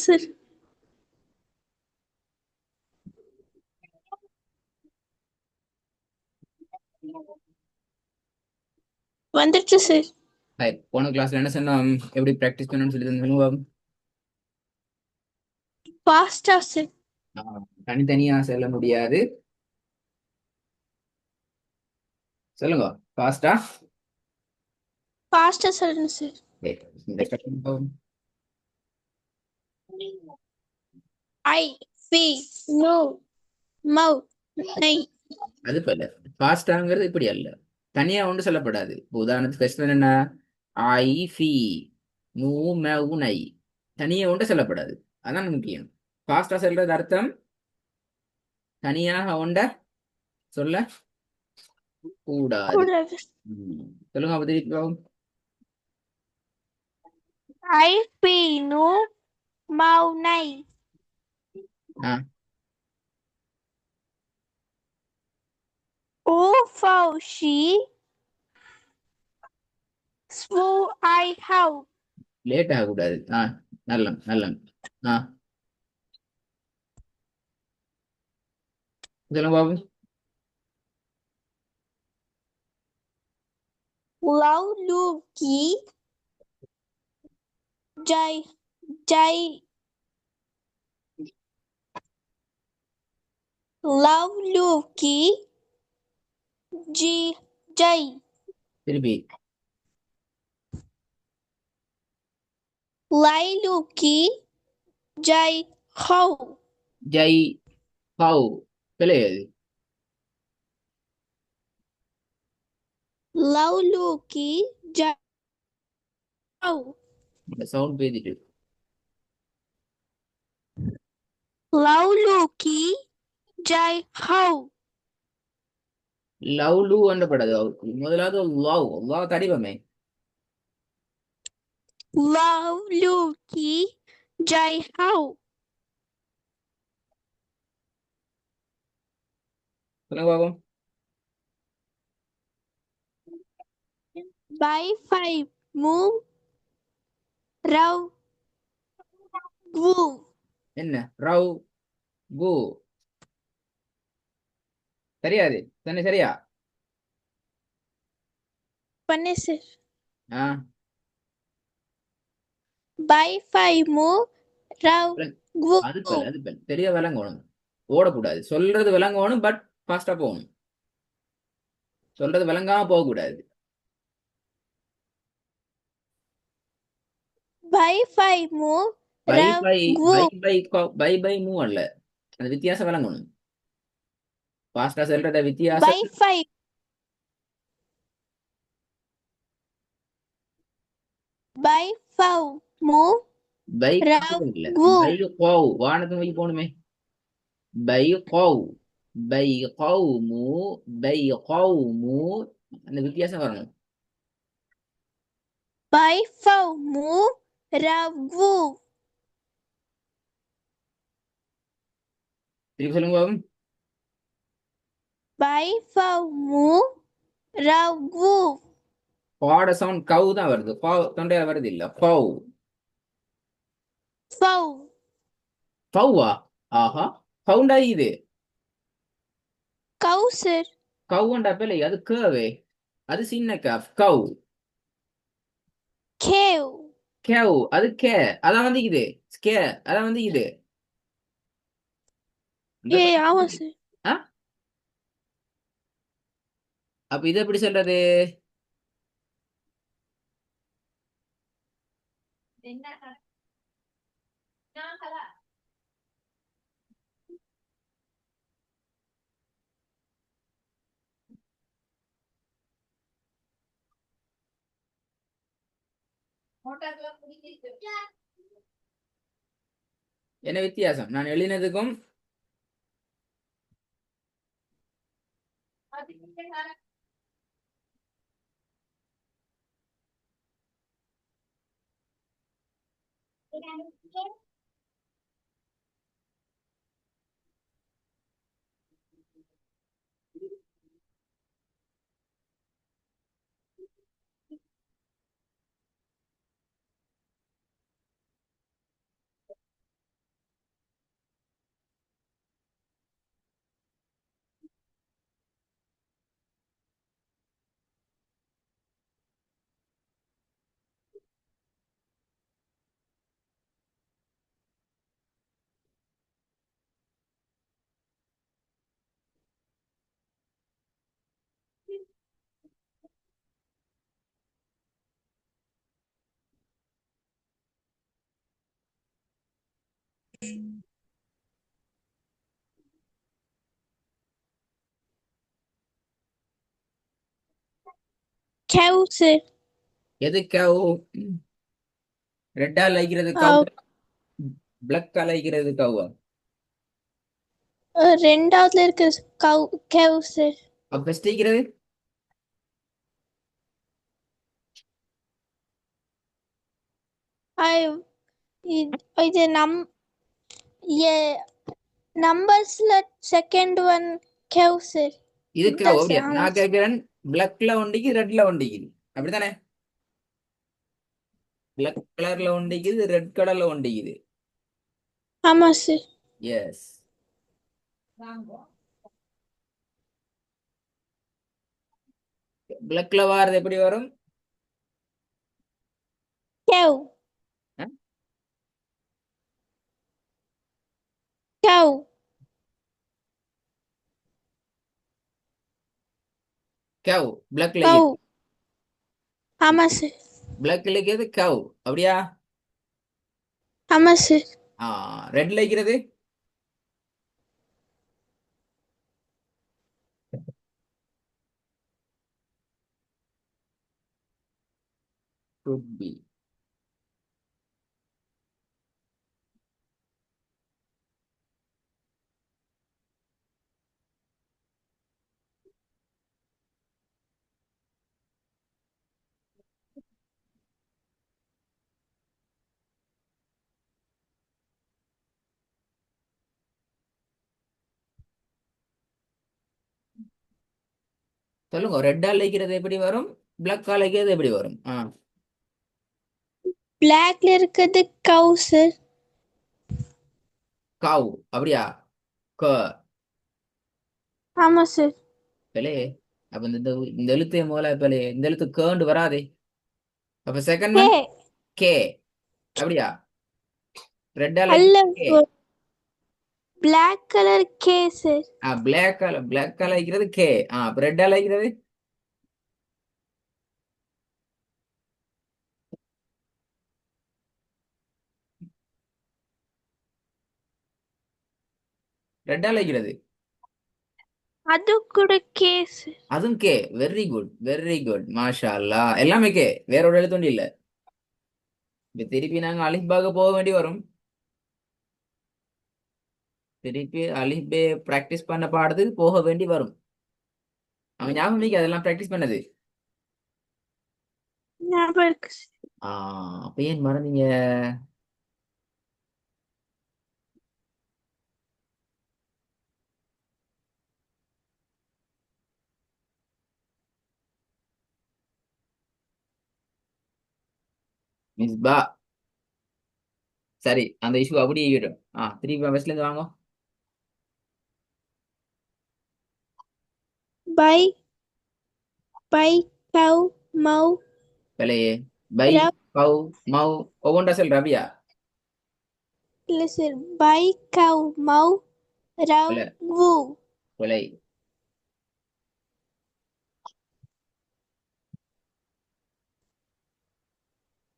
Sir. வந்துருச்சு sir. போன கிளாஸ்ல என்ன சொன்னோம்? எப்படி பிராக்டிஸ் பண்ணணும்னு சொல்லி சொல்லுங்க. ஃபாஸ்டா சார். தனித்தனியா செல்ல முடியாது. சொல்லுங்க ஃபாஸ்டா. ஃபாஸ்டா சொல்லுங்க சார். இந்த கஷ்டம். ஐ சி நோ மௌ நை. அது போல ஃபாஸ்டாங்கிறது இப்படி அல்ல, தனியா ஒன்று சொல்லப்படாது. இப்ப உதாரணத்துக்கு கொஸ்டின் என்ன? ஐ ஃபி நூ மேவு நை, தனியா ஒன்று சொல்லப்படாது. அதான் முக்கியம். ஃபாஸ்டா சொல்றது அர்த்தம் தனியாக ஒண்ட சொல்ல கூடாது. கூடாது. சொல்லுங்க அப்ப திருப்பி பாப்போம். ஐ பி நோ மௌ நை. ஆ, ஓ ஃபௌ ஷி ஸ்வூ ஐ ஹவ். லேட் ஆகக்கூடாது. நல்ல நல்ல. ஆ, சொல்லுங்க பாப்போம். லவ் லூ கி ஜை ஜை. லவ் லூ கி ஜி ஜை. திருப்பி. லை லூ கி ஜை how. ஜை have பிழையாது. Love Lu Ki ஜை how. Sound பேசிட்டு love Lu Ki ஜை how. Love லூ என்றப்படாது. முதலாவது love love தடிவமே. Love Lu Ki ஜை how. சொல்லுங்க பாப்போம். பை ஃபை மூவ் ரவ் வு. என்ன ரவ் கு? தெரியாது. சொன்ன சரியா? பண்ணு சார். ஆ, பை ஃபை மூவ் ரவ் வு. அது பல் தெரிய விளங்கணும். ஓடக்கூடாது. சொல்றது விளங்கணும், பட் ஃபாஸ்டா போகணும். சொல்றது விளங்காம போகக்கூடாது. பை ஃபை மூவ் பை ரவ் பை வு. பை பை மூ அல்ல. அந்த வித்தியாசம் விளங்கணும். ஃபாஸ்டா சொல்றத பை வித்தியாசம். ஃபை பை ஃபௌ மூவ் பை ரவ் இல்ல, வு. பை கோவ் வானத்து போய் போகணுமே. பை கோவ் பை கௌமு பை கௌமு, அந்த வித்தியாசம் வரணும். பை ஃபௌ மூவ் ரவ் வு. திருப்பி சொல்லுங்க பாப்போம். பை ஃபௌ மூவ் ரவ் வு. பாட சவுண்ட் கவு தான் வருது. தொண்டையில வருது இல்ல. பவ் ஃபௌ பவ்வா. ஆஹா, பவுண்டா இது. கௌ சார். கவுண்டா பிள்ளை, அது கேவே. அது சின்ன கவ் கவ். கேவ். கேவ் அது கே. அதான் வந்து இது கே. அதான் வந்து இது. ஏ ஆமா சார். ஆ, அப்ப இது எப்படி சொல்றது? என்ன வித்தியாசம் நான் எழுதினதுக்கும்? cow sir. எது கவ்? ரெட்டா லைக்கிறது கவ், பிளாக் லைக்கிறது கவ்வா? ரெண்டாவதுல இருக்கிற cow sir. அப்ப ஃபர்ஸ்ட் லைக்கிறது இது நம்பர்ஸ்ல செகண்ட் ஒன் cow sir. இது கவ். இதுதான் sir. அப்படியா? ஆமா நான் sir. கேட்கிறேன், பிளாக்ல ஒண்டிக்கு ரெட்ல ஒண்டிக்குது, அப்படித்தானே? பிளாக் கலர்ல ஒண்டிக்குது, ரெட் கலர்ல ஒண்டிக்குது. ஆமா sir. எஸ். பிளாக்ல வாரது எப்படி வரும்? cow. ஆ? cow. Cow black cow. லைக்கிறது. ஆமா sir. பிளாக் லைக்கிறது கவ், அப்படியா? ஆமா sir. ரெட் லைக்கிறது could be. சொல்லுங்க, ரெட்டா லைக்கிறது எப்படி வரும், பிளாக்கா லைக்கிறது எப்படி வரும்? பிளாக்ல இருக்கிறது cow sir. காவ், அப்படியா? க. ஆமா sir. பிளே. அப்ப இந்த எழுத்து மூல பிளே, இந்த எழுத்து கேண்டு வராதே. அப்ப செகண்ட் ஒன் K. கே, அப்படியா? ரெட்டா லைக் அல்ல K. Black colour K sir. Black லைக்கிறது கே. அப்ப ரெட்டா லைக்கிறது ரெட்டா லைக்கிறது அது கூட K sir. அதுவும் K. Very good, very good, மாஷா அல்லா. எல்லாமே கே, வேற ஒரு எழுத்து இல்ல. இப்ப திருப்பி நாங்க அலிஃபாக போக வேண்டி வரும். திருப்பி அலிஃபே பிராக்டிஸ் பண்ண பாடத்துக்கு போக வேண்டி வரும். அவன் ஞாபகம் இல்லைக்கு அதெல்லாம் பிராக்டிஸ் பண்ணது. ஞாபகம் இருக்கு sir. அப்ப ஏன் மறந்தீங்க? மிஸ்பா. சரி, அந்த இஷ்யூ அப்படியே இருக்கட்டும். திருப்பி ஃபர்ஸ்ட்ல இருந்து வாங்க. By cow mow பிள்ளையே. பை, rav. பவ், மவ், ஒவ்வொன்றா சொல் ரவியா. இல்ல sir. By cow mow rav பிள்ளை, woo. பிள்ளை.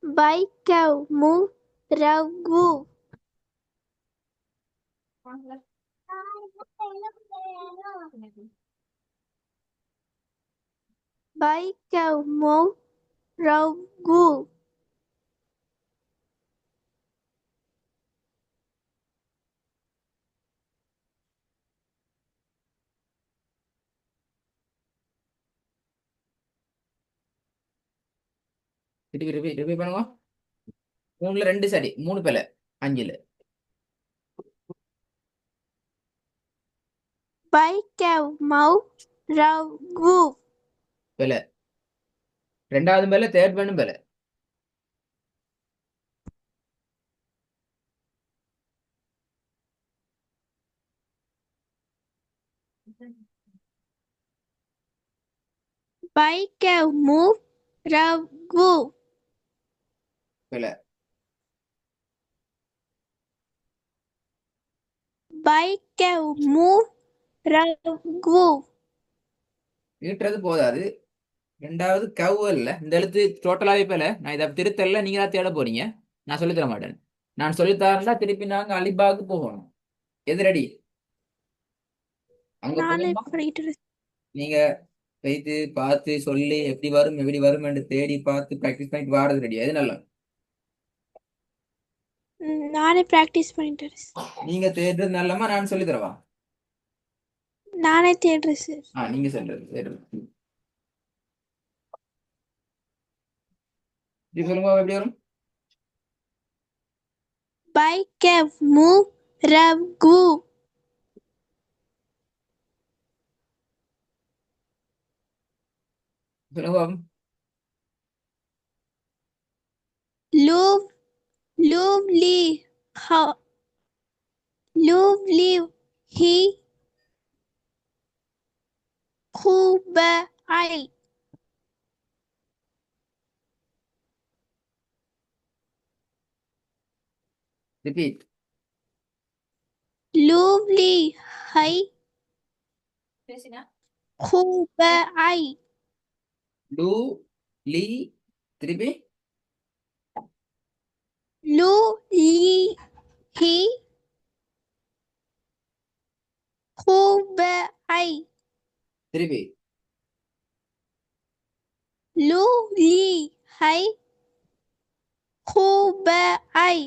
By cow moo rav woo. By cow mow rav woo. திருப்பி ரிப்பீட் ரிப்பீட் பண்ணுங்க. மூணுல ரெண்டு சரி, மூணு பிள்ளை, அஞ்சுல. By cow mow rav woo. பிள்ளை. ரெண்டாவது பிள்ளை, தேர்ட் பண்ணும் பிள்ளை. By cow moo rav woo. பிள்ளை. By cow moo rav woo. ஈட்டுறது போதாது. ரெண்டாவது கவ் இல்ல, இந்த எழுத்து டோட்டலாவே பிள்ளை. நான் இதை திருத்தல, நீங்க தான் தேட போறீங்க. நான் சொல்லித் தர மாட்டேன். நான் சொல்லித்தரேன்டா திருப்பி நாங்க அலிபாக்கு போகணும். எது ரெடி? அங்க நானே போகணுமா? படிக்கிட்டு நீங்க போயிட்டு பார்த்து சொல்லி எப்படி வரும் என்று தேடி பார்த்து ப்ராக்டிஸ் பண்ணிட்டு வாரது ரெடி அது நல்லா. நானே ப்ராக்டிஸ் பண்ணிட்டு நீங்க தேடுறது நல்லமா நான் சொல்லி தரவா? நானே தேடுறேன் சார். நீங்க சொல்றது தேடுறது. இது சொல்லுங்க எப்படி வரும்? பைக் மூவ் ரகு சொல்லுங்க. love lovely how lovely he خوب I repeat. lovely hi خوب I லூ லீ திருப்பி. lovely he خوب I திருப்பி. lovely hi خوب I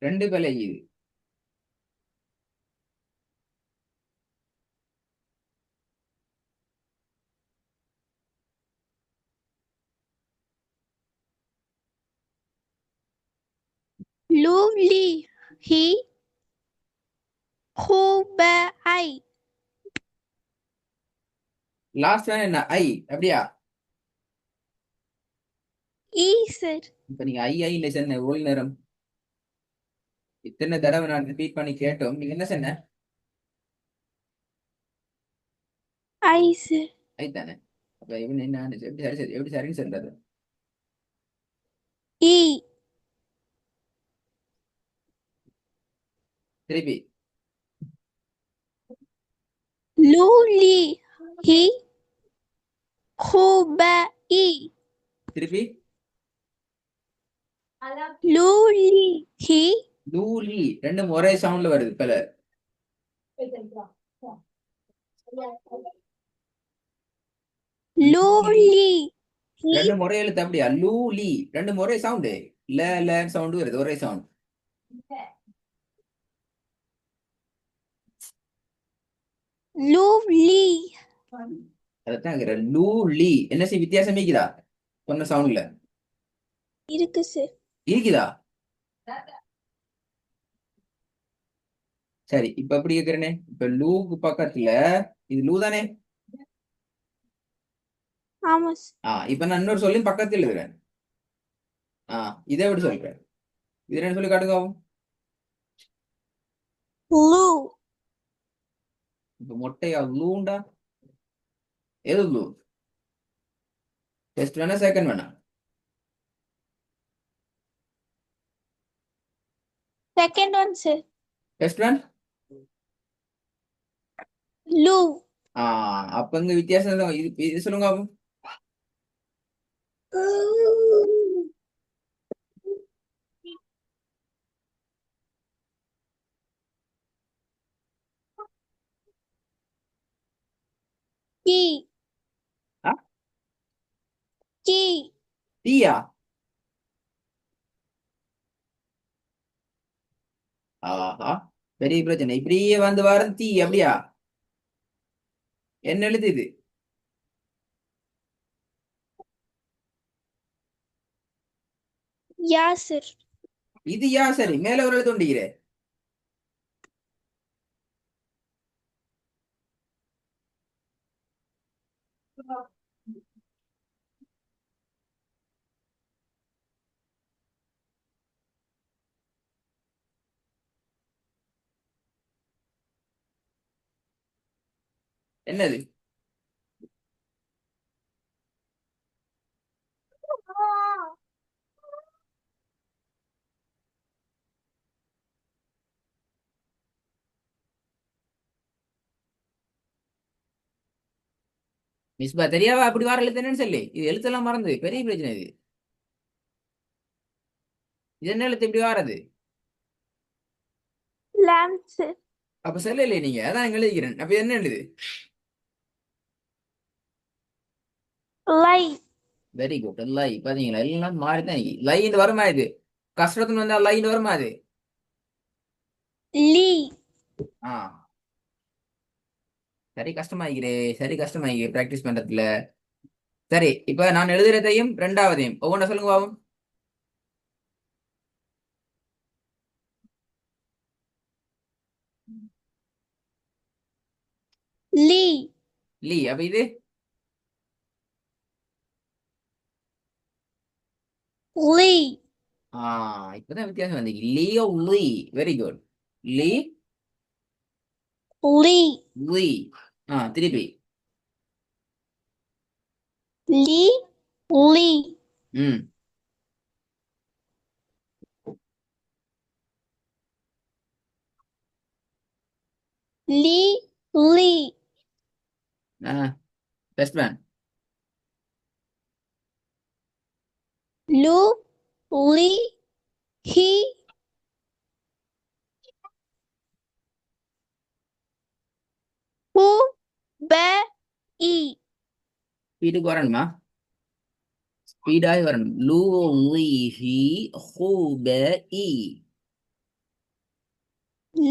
ரெண்டு பிழை இது. lovely he خوب I லாஸ்ட் வேணும் என்ன ஐ அப்படியா? E sir இப்ப நீங்க ஐ இல்லை சொன்ன இவ்வளவு நேரம் இத்தனை தடவை நான் ரிப்பீட் பண்ணி கேட்டோம். நீங்க என்ன சொன்ன? I sir ஐ தானே. அப்ப இவன் என்ன எப்படி சரி சரி எப்படி சரின்னு சொல்றது? E திருப்பி. lovely he خوب I திருப்பி. lovely he லூலி ரெண்டும் ஒரே சவுண்ட்ல வருது பல. lovely he ரெண்டும் ஒரே எழுத்து அப்படியா? லூலி ரெண்டும் ஒரே சவுண்டு. ல சவுண்டு வருது ஒரே சவுண்ட். lovely அதான் லூலி என்ன செய்ய வித்தியாசம் இருக்குதா சொன்ன சவுண்ட்ல? இருக்கு சார். இருக்குதா? சரி இப்ப எப்படி கேக்குறேனே. இப்ப லூக்கு பக்கத்துல இது லூ தானே. ஆமா சார். இப்ப நான் இன்னொரு சொல்லி பக்கத்துல எழுதுறேன். இதை எப்படி சொல்றேன்? இது என்ன சொல்லி காட்டுங்க. லூ இப்ப மொட்டையா லூண்டா எது லூ? டெஸ்ட் வேணா செகண்ட் வேணா? Second one sir. டெஸ்ட் வேன் லூ அப்ப இங்க வித்தியாசம் தான். இது சொல்லுங்க பாப்போம். கி ஆ? கி டீயா? ஆஹா பெரிய பிரச்சனை. இப்படியே வந்து வாரம் தீ அப்படியா? என்ன எழுத்து இது? யா சார். இது யா. சரி மேல ஒரு எழுத்து உண்டிக்கிறே. என்னது? மிஸ்பா தெரியாவா அப்படி வர எழுத்து என்னன்னு சொல்லி? இது எழுத்தெல்லாம் மறந்து பெரிய பிரச்சனை இது. இது என்ன எழுத்து இப்படி வாரது? lamb, sir. அப்ப சொல்லலையே நீங்க, அதான் இங்க எழுதிக்கிறேன். அப்ப என்ன எழுது? Lie. Very good. லை. பாத்தீங்களா, எல்லாம் மாறிதான். லை இந்த வருமா இது? கஷ்டத்துன்னு வந்தா லை இந்த வருமா அது? Lee. ஆ சரி, கஷ்டமாயிக்கிறே. சரி, கஷ்டமாயிக்கிறே பிராக்டிஸ் பண்றதுல. சரி, இப்ப நான் எழுதுறதையும் ரெண்டாவதையும் ஒவ்வொன்றா சொல்லுங்க பாவம். Lee. லீ. அப்ப இது Lee. ஆ இப்பதான் வித்தியாசம் வந்து லியோ lee. Very good. Lee Lee. Lee. திருப்பி. Lee. Lee. ம் Lee. Lee. Best man. Lu. Lee. He. Who. Bear. E. ஸ்பீடுக்கு வரணுமா? ஸ்பீடாகி வரணும். Loo lee he who bay E.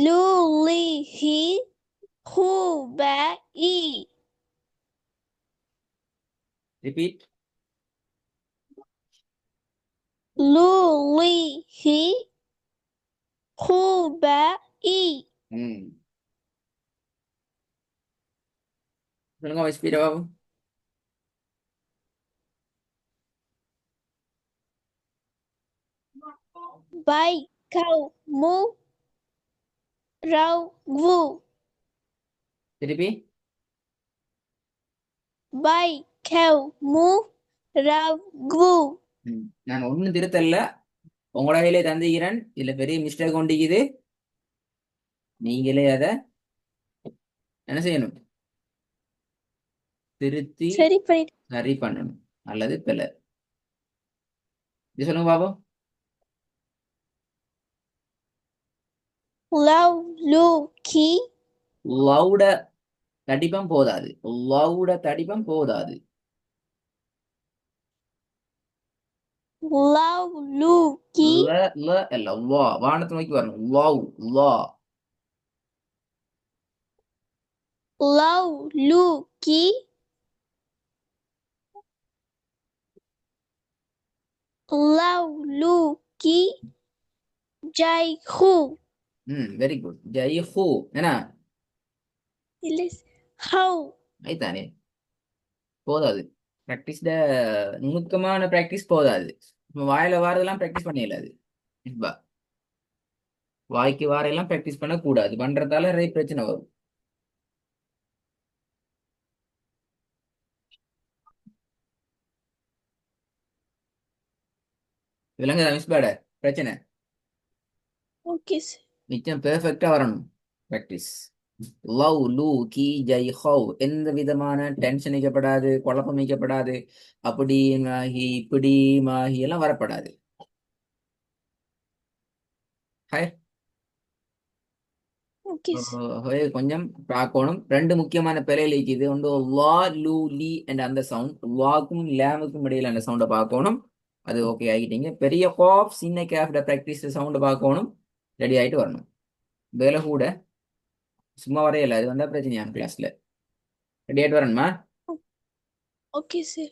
Lu. Lee. He. Who. Bear. E. Repeat. Lu. Lee. He. Who. Bear. E. ம் சொல்லுங்க ஸ்பீடா பாபு. Bay. Cow. Moo. Rau. Wu. திருப்பி. Bay. Cow. Moo. Rau. Wu. நான் ஒன்னும் திருத்தல்ல, உங்களோட கையிலே தந்துகிறேன். இதுல பெரிய மிஸ்டேக் கொண்டிக்குது. நீங்களே அதை என்ன செய்யணும்? திருத்தி சரி பண்ணிட்டு. சரி பண்ணணும். அல்லது பிழை. இது சொல்லுங்க பாபு. Lau. Lu. Ki. லவுட தடிப்பம் போதாது. லவுட தடிப்பம் போதாது. Lau. Lu. Ki. ல ல இல்ல வா. வானத்தை நோக்கி வரணும். Love law. Lau. Lu. Ki. Lau. Lu. Ki. Jai. Hu. Very good. Jai who. என்ன இல்ல. How. ஐத்தானே போதாது. பிராக்டிஸ்ட நுணுக்கமான பிராக்டிஸ் போதாது. வாயில வாரதெல்லாம் பிராக்டிஸ் பண்ண இயலாது. இப்ப வாய்க்கு வாரெல்லாம் பிராக்டிஸ் பண்ண கூடாது. பண்றதால நிறைய பிரச்சனை வரும். விலங்குதா மிஸ் பேட பிரச்சனை? Okay, sir. நிச்சயம் பெர்ஃபெக்டா வரணும் practice. Love Lu Ki ஜை have. எந்த விதமான டென்ஷன் வைக்கப்படாது, குழப்பம் வைக்கப்படாது. அப்படி மாகி இப்படி மாகி எல்லாம் வரப்படாது. ஹாய். Okay, sir. கொஞ்சம் பார்க்கணும். ரெண்டு முக்கியமான பிழைகள் இருக்குது. ஒன்று லா லூ லீ என்ற அந்த சவுண்ட். லாக்கும் லேமுக்கும் இடையில அந்த சவுண்டை பார்க்கணும். அது ஓகே ஆகிட்டீங்க. பெரிய காஃப் சின்ன கேஃப்ட ப்ராக்டிஸ் சவுண்டு பார்க்கணும். ரெடி ஆகிட்டு வரணும். வேலை கூட சும்மா வரையல, அது வந்தா பிரச்சனையான கிளாஸ்ல. ரெடி ஆகிட்டு வரணுமா? Okay, sir.